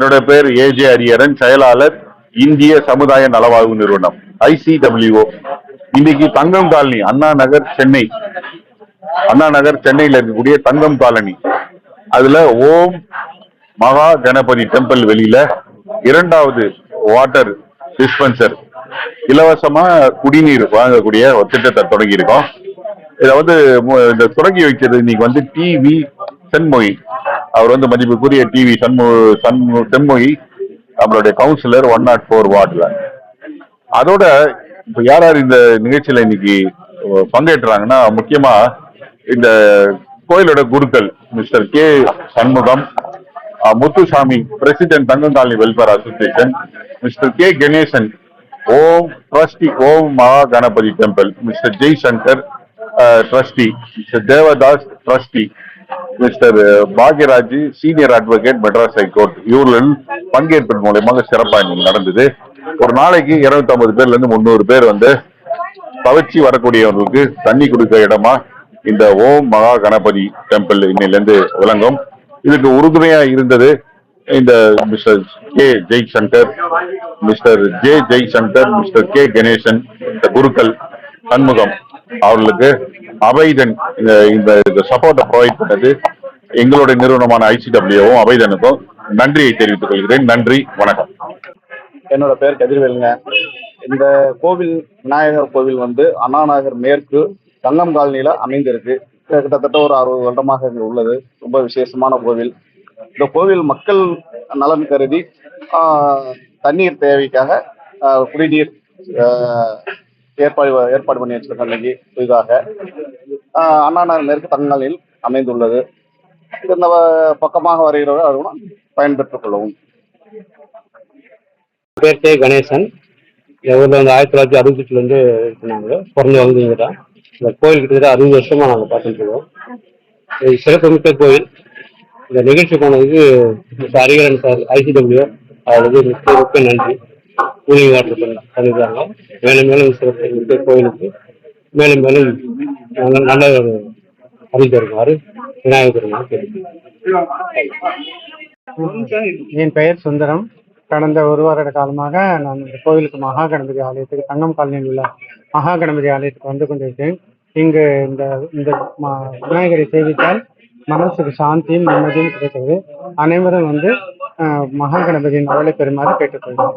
என்னுடைய பேர் ஏஜே ஹரியரன், செயலாளர் இந்திய சமுதாய நலவாழ்வு நிறுவனம் ICWO. இன்னைக்கு தங்கம் காலனி அண்ணா நகர் சென்னையில இருக்கக்கூடிய தங்கம் காலனி, அதுல ஓம் மகா கணபதி டெம்பிள் வெளியில 2வது வாட்டர் டிஸ்பென்சர், இலவசமா குடிநீர் வாங்கக்கூடிய ஒரு திட்டத்தை தொடங்கி இருக்கோம். இத தொடங்கி வைக்கிறது இன்னைக்கு டிவி சென்மொழி, அவர் மதிப்புக்குரிய டிவி சென்மொழி, நம்மளுடைய கவுன்சிலர் 104 வார்டுல. அதோட இப்ப யார் இந்த நிகழ்ச்சியில இன்னைக்கு பங்கேற்றாங்கன்னா, முக்கியமா இந்த கோயிலோட குருக்கள் mister K Shanmugam, Muthusamy president Thangam colony welfare association, mister K Ganesan Om trustee Om Maha Ganapathi temple, mister Jaishankar trustee, mister Devadas trustee, mister Bhagyaraj senior advocate Madras high court, இவர்கள் பங்கேற்பின் மூலமாக சிறப்பாக நடந்தது. ஒரு நாளைக்கு 250 பேர்ல இருந்து 300 பேர் தவிர்ச்சி வரக்கூடியவர்களுக்கு தண்ணி கொடுக்க இடமா இந்த ஓம் மகா கணபதி டெம்பிள் இன்னிலிருந்து விளங்கும். இதுக்கு உறுதுணையா இருந்தது இந்த mister K Jaishankar, mister Jaishankar, mister K Ganesan, இந்த குருக்கள் சண்முகம் அவர்களுக்கு அபைதன் இந்த சப்போர்ட்டை ப்ரொவைட் பண்ணது எங்களுடைய நிறுவனமான ICWவும் அபைதனுக்கும் நன்றியை தெரிவித்துக் கொள்கிறேன். நன்றி, வணக்கம். என்னோட பேர் கதிர்வேலுங்க. இந்த கோவில் விநாயகர் கோவில் அண்ணா நகர் மேற்கு தங்கம் காலனியில அமைந்திருக்கு. கிட்டத்தட்ட ஒரு 60 வருடமாக இங்கு உள்ளது. ரொம்ப விசேஷமான கோவில். இந்த கோவில் மக்கள் நலன் கருதி தண்ணீர் தேவைக்காக குடிநீர் ஏற்பாடு பண்ணி வச்சிருக்காங்க. இன்னைக்கு புதிதாக அண்ணா நகர் மேற்கு தங்காலில் அமைந்துள்ளது. இந்த பக்கமாக வருகிறவர்கள் அதுவும் பயன்பெற்றுக் கொள்ளவும். பேர் கே கணேசன். இந்த ஊரில் 1968 இருக்கிறாங்க. பிறந்து இங்கே தான். இந்த கோயில் கிட்டத்தட்ட 60 வருஷமா நாங்கள் பார்த்துட்டு இருக்கோம். இது சிறப்புமிக்க கோயில். இந்த நிகழ்ச்சி போனதுக்கு ஹரிகரன் சார் ICW அவருக்கு மிக்க நன்றி. கூலிங் வாட்டர் பண்ணிருக்காங்க. மேலும் மேலும் சிறப்பு கோயிலுக்கு மேலும் மேலும் நல்ல ஒரு அறிந்து வருமாறு விநாயகர் என் பெயர் சுந்தரம். கடந்த 1 வருட காலமாக நான் இந்த கோவிலுக்கு மகா கணபதி ஆலயத்துக்கு தங்கம் காலனியில் உள்ள மகா கணபதி ஆலயத்துக்கு வந்து கொண்டிருக்கிறேன். இங்கு இந்த விநாயகரை சேவித்தால் மனசுக்கு சாந்தியும் நிம்மதியும் கிடைக்கிறது. அனைவரும் மகா கணபதியின் அருளை பெறுமாறு கேட்டுக்கொள்கிறேன்.